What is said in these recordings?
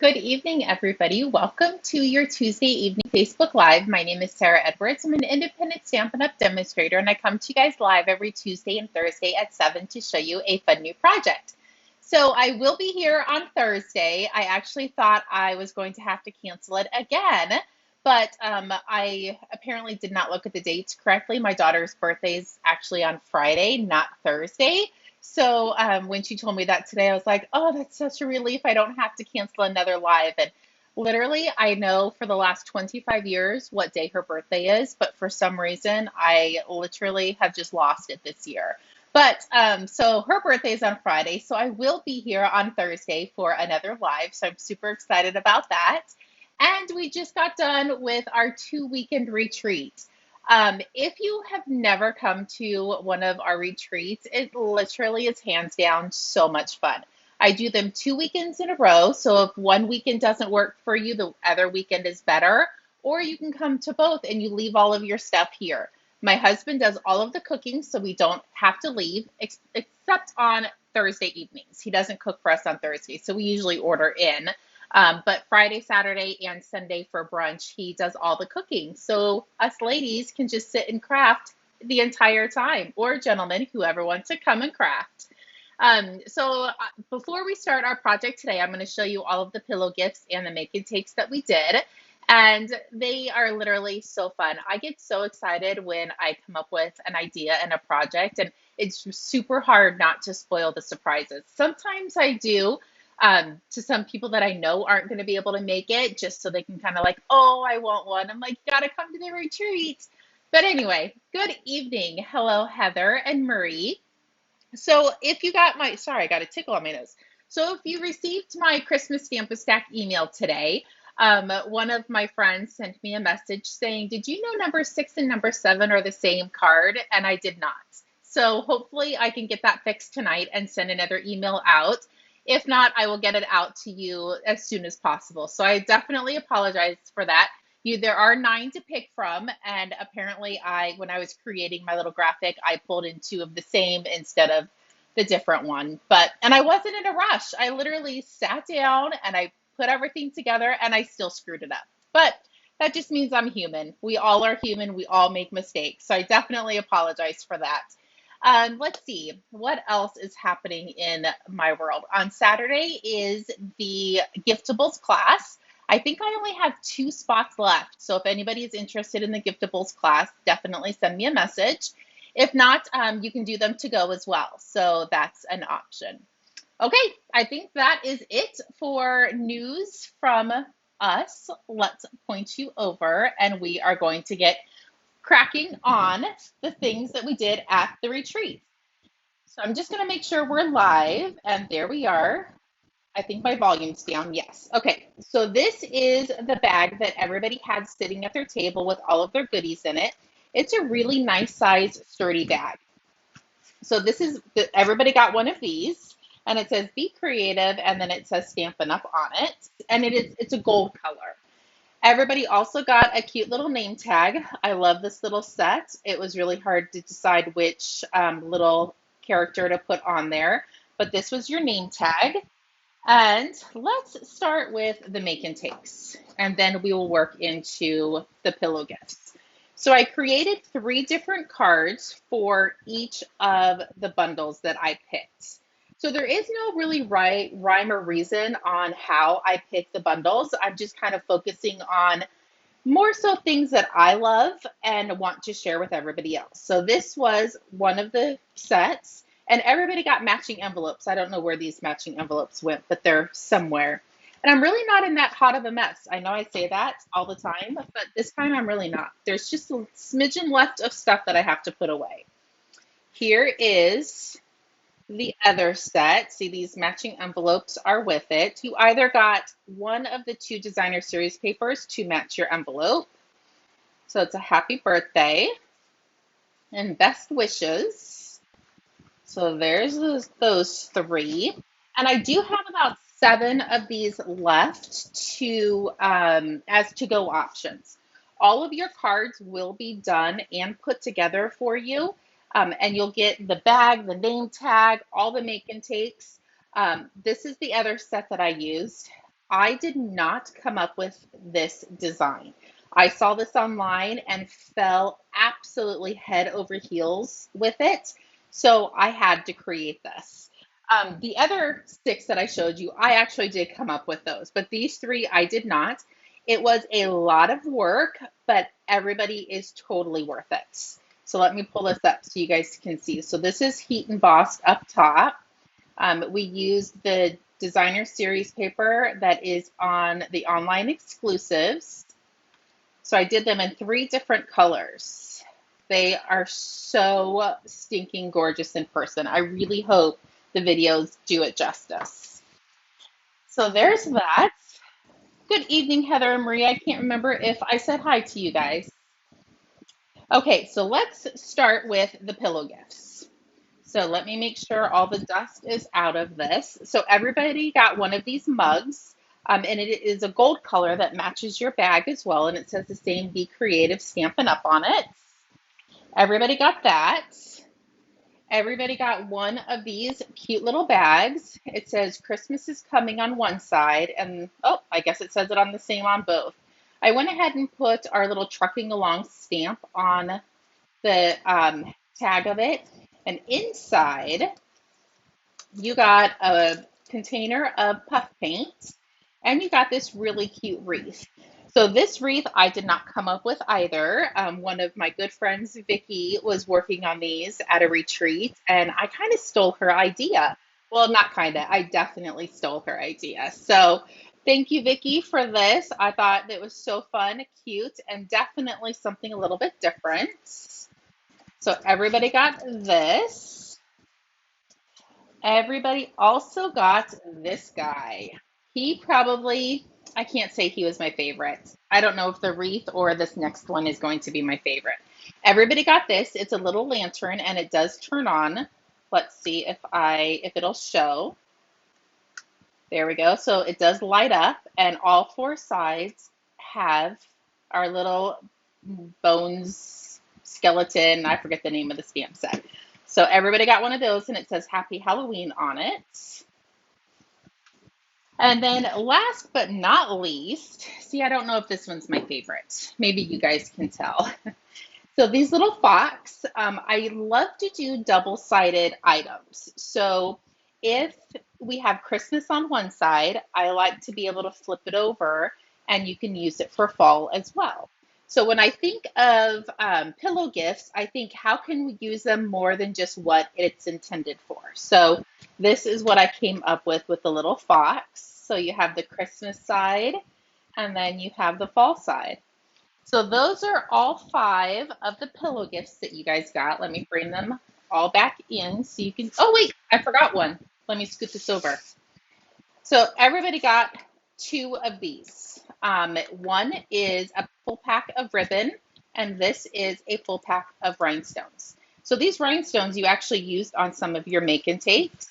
Good evening, everybody. Welcome to your Tuesday evening Facebook Live. My name is Sarah Edwards. I'm an independent Stampin' Up! Demonstrator, and I come to you guys live every Tuesday and Thursday at 7 to show you a fun new project. So I will be here on Thursday. I actually thought I was going to have to cancel it again, but I apparently did not look at the dates correctly. My daughter's birthday is actually on Friday, not Thursday. So when she told me that today, I was like, oh, that's such a relief. I don't have to cancel another live. And literally, I know for the last 25 years what day her birthday is, but for some reason, I literally have just lost it this year. But so her birthday is on Friday, so I will be here on Thursday for another live. So I'm super excited about that. And we just got done with our 2 weekend retreat. If you have never come to one of our retreats, it literally is hands down so much fun. I do them 2 weekends in a row. So if one weekend doesn't work for you, the other weekend is better. Or you can come to both and you leave all of your stuff here. My husband does all of the cooking, so we don't have to leave, except on Thursday evenings. He doesn't cook for us on Thursday, so we usually order in. But Friday, Saturday, and Sunday for brunch, he does all the cooking. So us ladies can just sit and craft the entire time, or gentlemen, whoever wants to come and craft. Before we start our project today, I'm going to show you all of the pillow gifts and the make and takes that we did. And they are literally so fun. I get so excited when I come up with an idea and a project, and it's super hard not to spoil the surprises. Sometimes I do, to some people that I know aren't going to be able to make it, just so they can kind of like, oh, I want one. I'm like, gotta come to the retreat. But anyway, good evening. Hello, Heather and Marie. So if you got my, sorry, I got a tickle on my nose. So if you received my Christmas Stamp a Stack email today, one of my friends sent me a message saying, did you know number 6 and number 7 are the same card? And I did not. So hopefully I can get that fixed tonight and send another email out. If not, I will get it out to you as soon as possible. So I definitely apologize for that. There are 9 to pick from, and apparently when I was creating my little graphic, I pulled in 2 of the same instead of the different one. And I wasn't in a rush. I literally sat down and I put everything together and I still screwed it up. But that just means I'm human. We all are human. We all make mistakes. So I definitely apologize for that. Let's see what else is happening in my world. On Saturday is the Giftables class. I think I only have 2 spots left. So if anybody is interested in the Giftables class, definitely send me a message. If not, you can do them to go as well. So that's an option. Okay, I think that is it for news from us. Let's point you over and we are going to get cracking on the things that we did at the retreat. So I'm just going to make sure we're live, and there we are. I think my volume's down. Yes. Okay. So this is the bag that everybody had sitting at their table with all of their goodies in it. It's a really nice size, sturdy bag. So everybody got one of these, and it says "Be Creative," and then it says "Stampin' Up" on it, and it's a gold color. Everybody also got a cute little name tag. I love this little set. It was really hard to decide which little character to put on there, but this was your name tag. And let's start with the make and takes, and then we will work into the pillow gifts. So I created 3 different cards for each of the bundles that I picked. So there is no really rhyme or reason on how I pick the bundles. I'm just kind of focusing on more so things that I love and want to share with everybody else. So this was one of the sets, and everybody got matching envelopes. I don't know where these matching envelopes went, but they're somewhere. And I'm really not in that hot of a mess. I know I say that all the time, but this time I'm really not. There's just a smidgen left of stuff that I have to put away. Here is the other set. See, these matching envelopes are with it. You either got one of the 2 designer series papers to match your envelope. So it's a happy birthday and best wishes. So there's those 3. And I do have about 7 of these left to as to-go options. All of your cards will be done and put together for you. And you'll get the bag, the name tag, all the make and takes. This is the other set that I used. I did not come up with this design. I saw this online and fell absolutely head over heels with it. So I had to create this. The other six that I showed you, I actually did come up with those, but these three I did not. It was a lot of work, but everybody is totally worth it. So let me pull this up so you guys can see. So this is heat embossed up top. We used the designer series paper that is on the online exclusives. So I did them in three different colors. They are so stinking gorgeous in person. I really hope the videos do it justice. So there's that. Good evening, Heather and Maria. I can't remember if I said hi to you guys. Okay, so let's start with the pillow gifts. So let me make sure all the dust is out of this. So everybody got one of these mugs, and it is a gold color that matches your bag as well, and it says the same Be Creative Stampin' Up on it. Everybody got that. Everybody got one of these cute little bags. It says Christmas is coming on one side, and oh, I guess it says it on the same on both. I went ahead and put our little trucking along stamp on the tag of it. And inside, you got a container of puff paint, and you got this really cute wreath. So this wreath I did not come up with either. One of my good friends, Vicky, was working on these at a retreat, and I kind of stole her idea. Well, not kind of, I definitely stole her idea. So thank you, Vicky, for this. I thought it was so fun, cute, and definitely something a little bit different. So everybody got this. Everybody also got this guy. He probably, I can't say he was my favorite. I don't know if the wreath or this next one is going to be my favorite. Everybody got this. It's a little lantern and it does turn on. Let's see if it'll show. There we go. So it does light up and all four sides have our little bones skeleton. I forget the name of the stamp set. So everybody got one of those and it says Happy Halloween on it. And then last but not least, see, I don't know if this one's my favorite. Maybe you guys can tell. So these little fox, I love to do double-sided items. So if we have Christmas on one side, I like to be able to flip it over and you can use it for fall as well. So when I think of pillow gifts, I think how can we use them more than just what it's intended for? So this is what I came up with the little fox. So you have the Christmas side and then you have the fall side. So those are all five of the pillow gifts that you guys got. Let me bring them all back in so you can, oh wait, I forgot one. Let me scoot this over. So everybody got two of these. One is a full pack of ribbon, and this is a full pack of rhinestones. So these rhinestones you actually used on some of your make and takes.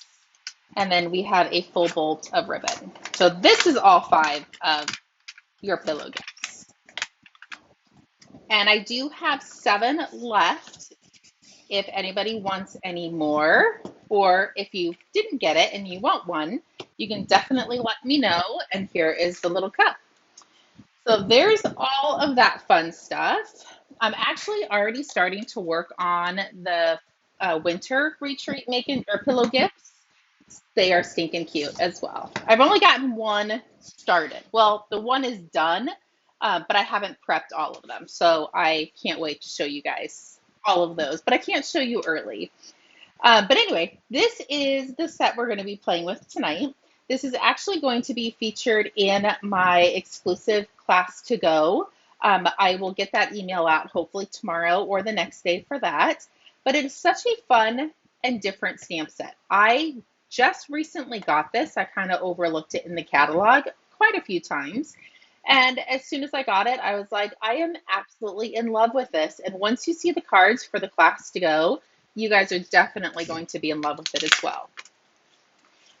And then we have a full bolt of ribbon. So this is all five of your pillow gifts. And I do have 7 left if anybody wants any more, or if you didn't get it and you want one, you can definitely let me know. And here is the little cup. So there's all of that fun stuff. I'm actually already starting to work on the winter retreat making or pillow gifts. They are stinking cute as well. I've only gotten one started. Well, the one is done, but I haven't prepped all of them. So I can't wait to show you guys all of those, but I can't show you early. But anyway, this is the set we're going to be playing with tonight. This is actually going to be featured in my exclusive class to go. I will get that email out hopefully tomorrow or the next day for that. But it is such a fun and different stamp set. I just recently got this. I kind of overlooked it in the catalog quite a few times. And as soon as I got it, I was like, I am absolutely in love with this. And once you see the cards for the class to go, you guys are definitely going to be in love with it as well.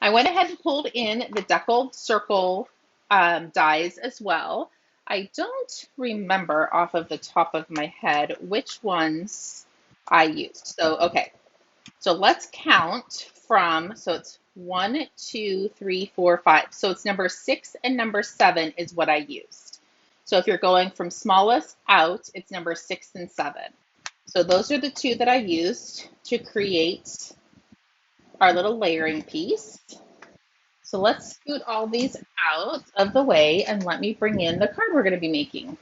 I went ahead and pulled in the Deckled circle dies as well. I don't remember off of the top of my head which ones I used. So, okay. So let's count from, so it's One, two, three, four, five. So it's number 6 and number 7 is what I used. So if you're going from smallest out, it's number 6 and 7. So those are the two that I used to create our little layering piece. So let's scoot all these out of the way and let me bring in the card we're going to be making.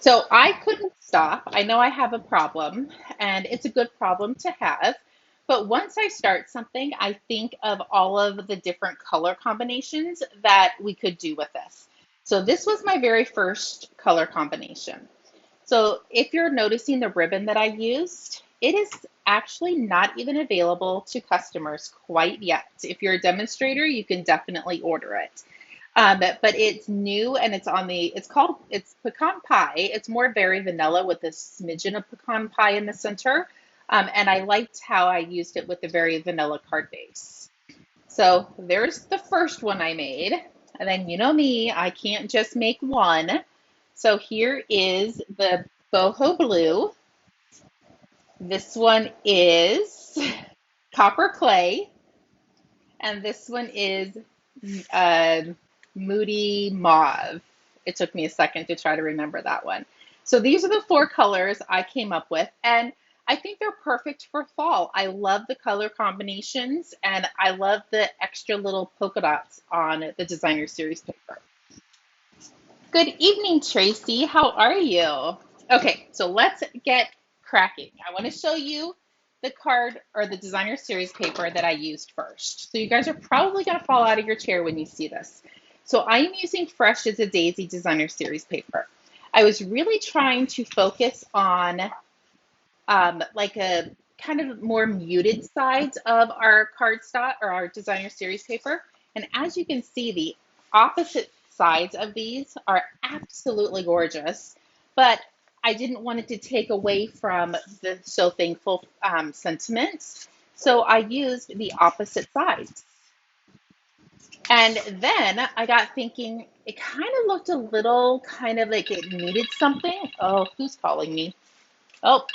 So I couldn't stop. I know I have a problem, and it's a good problem to have. But once I start something, I think of all of the different color combinations that we could do with this. So this was my very first color combination. So if you're noticing the ribbon that I used, it is actually not even available to customers quite yet. If you're a demonstrator, you can definitely order it. But it's new and it's pecan pie. It's more very vanilla with a smidgen of pecan pie in the center. And I liked how I used it with the very vanilla card base. So there's the first one I made. And then you know me, I can't just make one. So here is the boho blue. This one is copper clay. And this one is uh, moody mauve. It took me a second to try to remember that one. So these are the 4 colors I came up with, and I think they're perfect for fall. I love the color combinations, and I love the extra little polka dots on the designer series paper. Good evening, Tracy. How are you? Okay, so let's get cracking. I want to show you the card or the designer series paper that I used first. So you guys are probably going to fall out of your chair when you see this. So I am using Fresh as a Daisy designer series paper. I was really trying to focus on like a kind of more muted sides of our cardstock or our designer series paper. And as you can see, the opposite sides of these are absolutely gorgeous, but I didn't want it to take away from the So Thankful sentiments. So I used the opposite sides. And then I got thinking, it kind of looked a little kind of like it needed something. Oh, who's calling me? Oh,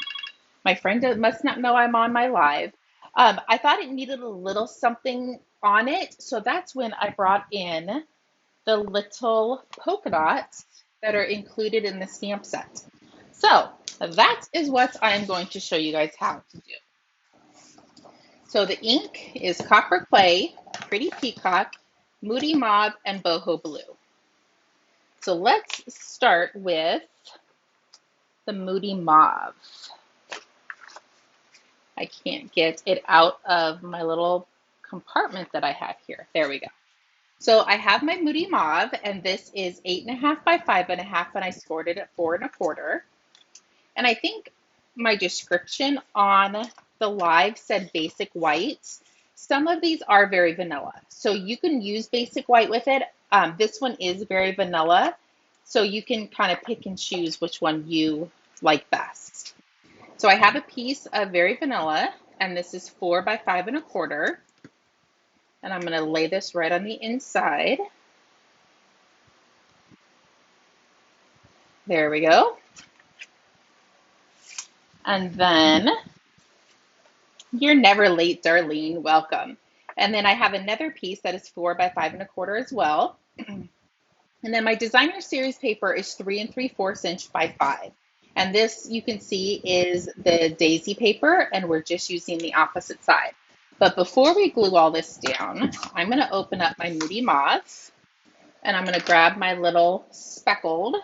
my friend must not know I'm on my live. I thought it needed a little something on it. So that's when I brought in the little polka dots that are included in the stamp set. So that is what I'm going to show you guys how to do. So the ink is copper clay, pretty peacock, moody mauve, and boho blue. So let's start with the moody mauve. I can't get it out of my little compartment that I have here. There we go. So I have my Moody Mauve, and this is 8.5 by 5.5, and I scored it at 4.25. And I think my description on the live said basic white. Some of these are very vanilla, so you can use basic white with it. This one is very vanilla, so you can kind of pick and choose which one you like best. So I have a piece of very vanilla, and this is 4 by 5.25. And I'm going to lay this right on the inside. There we go. And then, you're never late, Darlene. Welcome. And then I have another piece that is 4 by 5.25 as well. And then my designer series paper is 3 3/4 inch by 5. And this, you can see, is the daisy paper, and we're just using the opposite side. But before we glue all this down, I'm going to open up my Moody Mauve, and I'm going to grab my little speckled,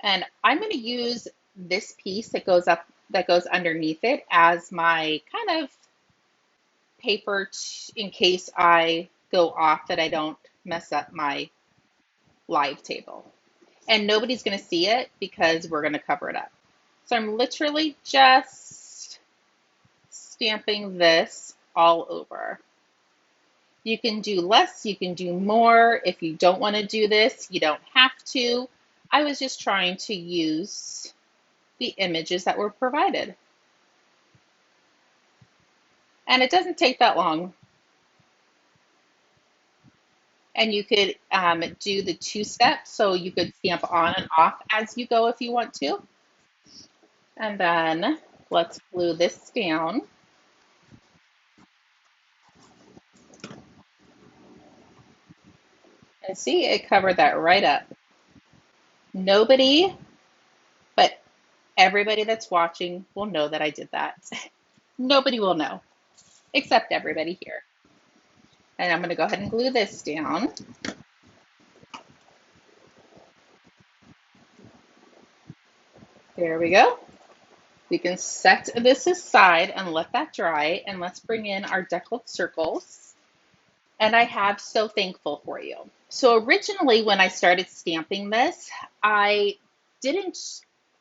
and I'm going to use this piece that goes underneath it as my kind of paper in case I go off, that I don't mess up my live table. And nobody's going to see it because we're going to cover it up. So I'm literally just stamping this all over. You can do less, you can do more. If you don't want to do this, you don't have to. I was just trying to use the images that were provided. And it doesn't take that long. And you could do the 2 steps, so you could stamp on and off as you go if you want to. And then let's glue this down. And see, it covered that right up. Nobody but everybody that's watching will know that I did that. Nobody will know except everybody here. And I'm going to go ahead and glue this down. There we go. We can set this aside and let that dry, and let's bring in our deckled circles. And I have So Thankful for you. So originally when I started stamping this, I didn't,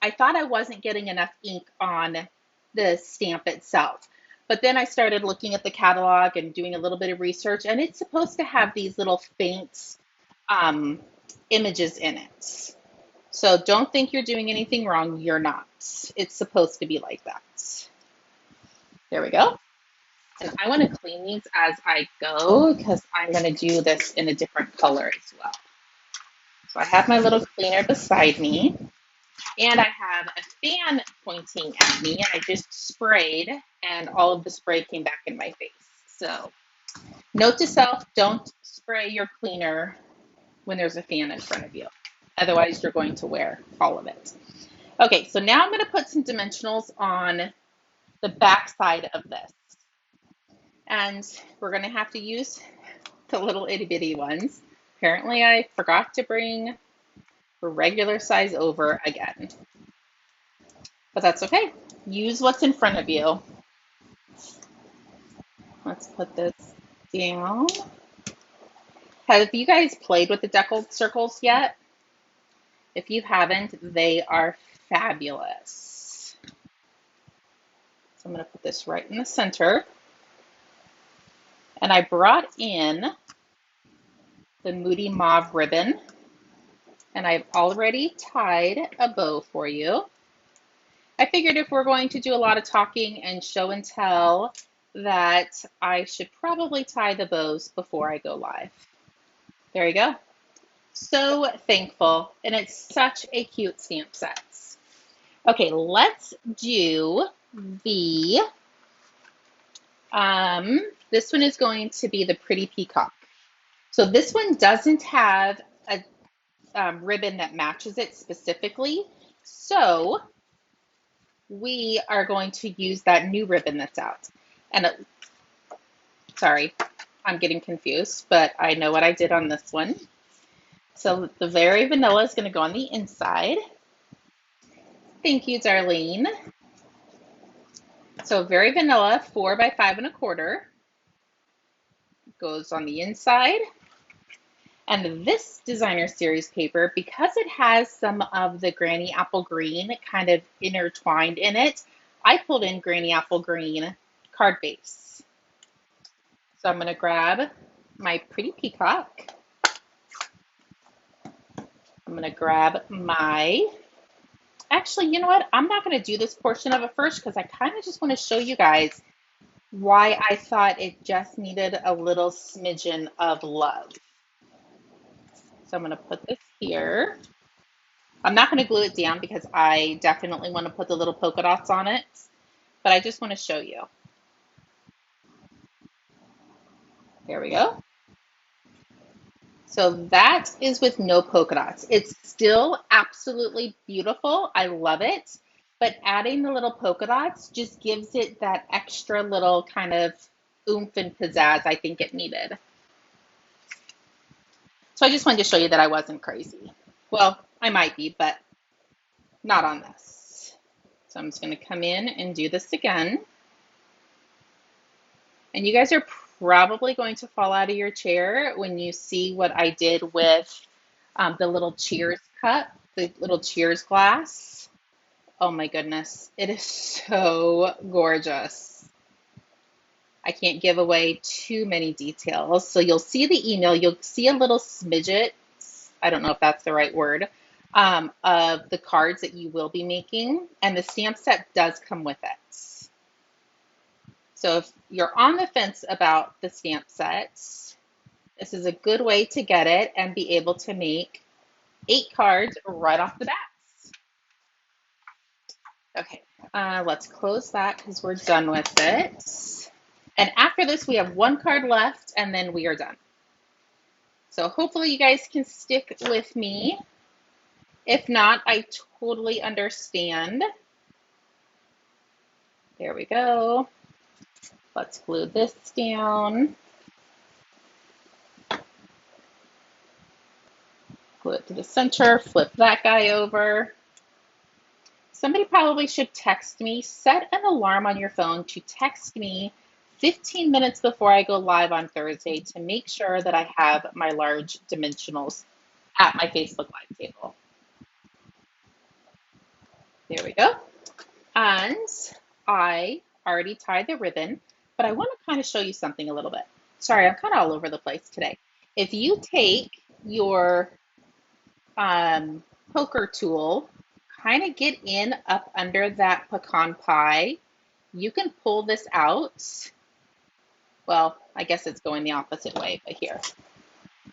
I thought I wasn't getting enough ink on the stamp itself. But then I started looking at the catalog and doing a little bit of research, and it's supposed to have these little faint um, images in it. So don't think you're doing anything wrong. You're not. It's supposed to be like that. There we go. And I want to clean these as I go because I'm going to do this in a different color as well. So I have my little cleaner beside me, and I have a fan pointing at me, and I just sprayed, and all of the spray came back in my face. So note to self, don't spray your cleaner when there's a fan in front of you. Otherwise, you're going to wear all of it. Okay, so now I'm going to put some dimensionals on the back side of this. And we're going to have to use the little itty bitty ones. Apparently, I forgot to bring the regular size over again. But that's okay. Use what's in front of you. Let's put this down. Have you guys played with the deckled circles yet? If you haven't, they are fabulous. So I'm going to put this right in the center. And I brought in the Moody Mauve ribbon, and I've already tied a bow for you. I figured if we're going to do a lot of talking and show and tell, that I should probably tie the bows before I go live. There you go. So Thankful, and it's such a cute stamp set. Okay, let's do the, this one is going to be the Pretty Peacock. So this one doesn't have a ribbon that matches it specifically. So we are going to use that new ribbon that's out. And sorry, I'm getting confused, but I know what I did on this one. So the Very Vanilla is going to go on the inside. Thank you, Darlene. So Very Vanilla 4 by 5 1/4 goes on the inside. And this designer series paper, because it has some of the Granny Apple Green kind of intertwined in it, I pulled in Granny Apple Green card base. So I'm going to grab my Pretty Peacock. I'm going to grab my, actually, you know what? I'm not going to do this portion of it first because I kind of just want to show you guys why I thought it just needed a little smidgen of love. So I'm going to put this here. I'm not going to glue it down because I definitely want to put the little polka dots on it, but I just want to show you. There we go. So that is with no polka dots. It's still absolutely beautiful. I love it. But adding the little polka dots just gives it that extra little kind of oomph and pizzazz I think it needed. So I just wanted to show you that I wasn't crazy. Well, I might be, but not on this. So I'm just going to come in and do this again. And you guys are probably going to fall out of your chair when you see what I did with the little Cheers cup, the little Cheers glass. Oh my goodness, it is so gorgeous. I can't give away too many details. So you'll see the email, you'll see a little smidget, I don't know if that's the right word, of the cards that you will be making. And the stamp set does come with it. So if you're on the fence about the stamp sets, this is a good way to get it and be able to make 8 cards right off the bat. Okay, let's close that because we're done with it. And after this, we have 1 card left and then we are done. So hopefully you guys can stick with me. If not, I totally understand. There we go. Let's glue this down. Glue it to the center, flip that guy over. Somebody probably should text me. Set an alarm on your phone to text me 15 minutes before I go live on Thursday to make sure that I have my large dimensionals at my Facebook Live table. There we go. And I already tied the ribbon, but I want to kind of show you something a little bit. Sorry, I'm kind of all over the place today. If you take your poker tool, kind of get in up under that pecan pie, you can pull this out. Well, I guess it's going the opposite way, but here.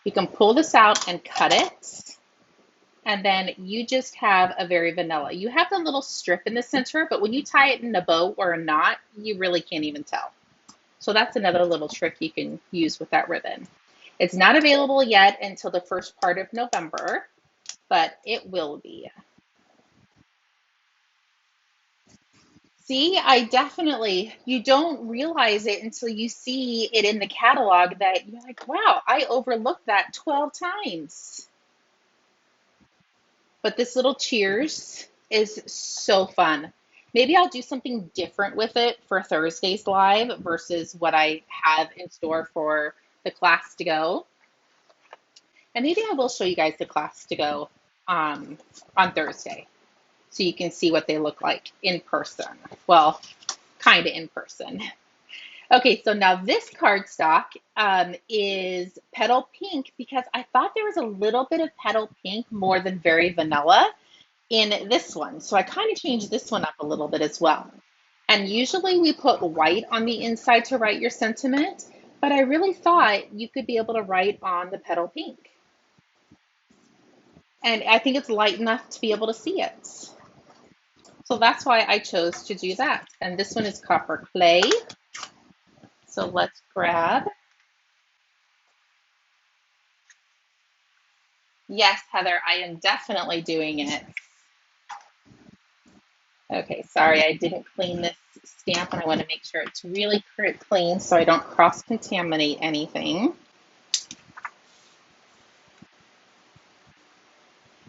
You can pull this out and cut it. And then you just have a very vanilla. You have the little strip in the center, but when you tie it in a bow or a knot, you really can't even tell. So that's another little trick you can use with that ribbon. It's not available yet until the first part of November, but it will be. See, you don't realize it until you see it in the catalog that you're like, wow, I overlooked that 12 times. But this little cheers is so fun. Maybe I'll do something different with it for Thursday's live versus what I have in store for the class to go. And maybe I will show you guys the class to go on Thursday so you can see what they look like in person. Well, kind of in person. Okay, so now this cardstock is petal pink because I thought there was a little bit of petal pink more than very vanilla in this one. So I kind of changed this one up a little bit as well. And usually we put white on the inside to write your sentiment, but I really thought you could be able to write on the petal pink. And I think it's light enough to be able to see it. So that's why I chose to do that. And this one is copper clay. So let's grab. Yes, Heather, I am definitely doing it. Okay, sorry, I didn't clean this stamp and I want to make sure it's really clean so I don't cross-contaminate anything.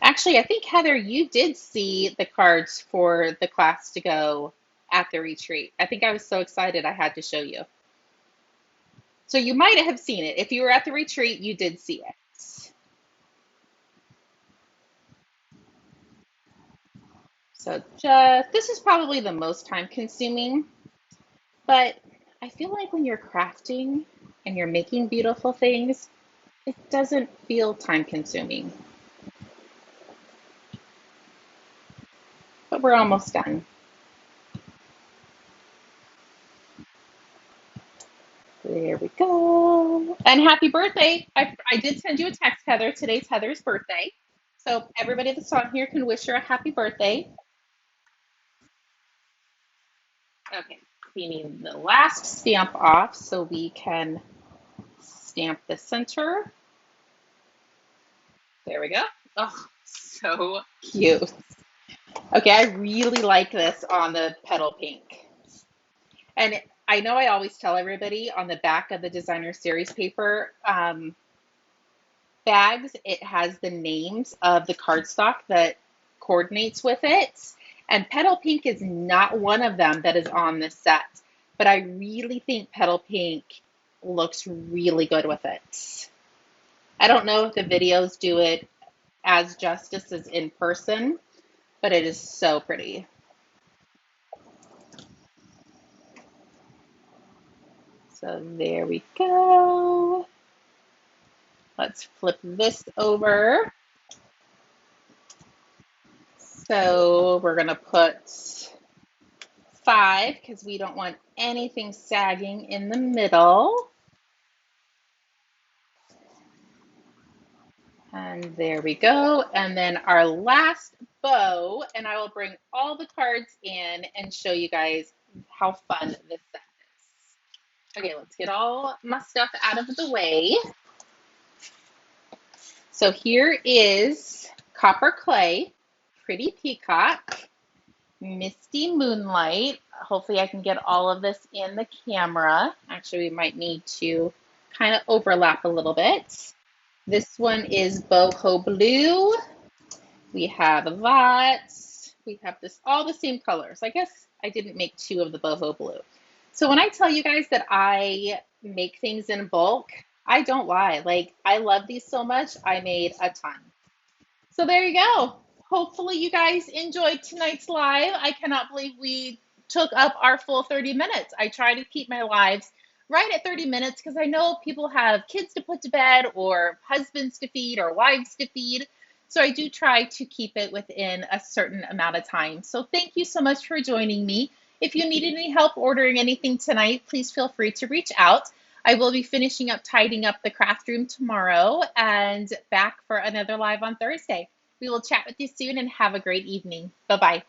Actually, I think, Heather, you did see the cards for the class to go at the retreat. I think I was so excited I had to show you. So you might have seen it. If you were at the retreat, you did see it. So this is probably the most time consuming, but I feel like when you're crafting and you're making beautiful things, it doesn't feel time consuming. But we're almost done. There we go. And happy birthday. I did send you a text, Heather. Today's Heather's birthday. So everybody that's on here can wish her a happy birthday. Okay, cleaning the last stamp off so we can stamp the center. There we go. Oh, so cute. Okay, I really like this on the petal pink. And I know I always tell everybody on the back of the designer series paper bags, it has the names of the cardstock that coordinates with it. And petal pink is not one of them that is on this set. But I really think petal pink looks really good with it. I don't know if the videos do it as justice as in person, but it is so pretty. So there we go. Let's flip this over. So we're going to put 5 because we don't want anything sagging in the middle. And there we go. And then our last bow, and I will bring all the cards in and show you guys how fun this set is. Okay, let's get all my stuff out of the way. So here is Copper Clay, Pretty Peacock, Misty Moonlight. Hopefully I can get all of this in the camera. Actually, we might need to kind of overlap a little bit. This one is Boho Blue. We have that. We have this, all the same colors. I guess I didn't make two of the Boho Blue. So when I tell you guys that I make things in bulk, I don't lie. Like, I love these so much, I made a ton. So there you go. Hopefully you guys enjoyed tonight's live. I cannot believe we took up our full 30 minutes. I try to keep my lives right at 30 minutes because I know people have kids to put to bed or husbands to feed or wives to feed. So I do try to keep it within a certain amount of time. So thank you so much for joining me. If you need any help ordering anything tonight, please feel free to reach out. I will be finishing up tidying up the craft room tomorrow and back for another live on Thursday. We will chat with you soon and have a great evening. Bye-bye.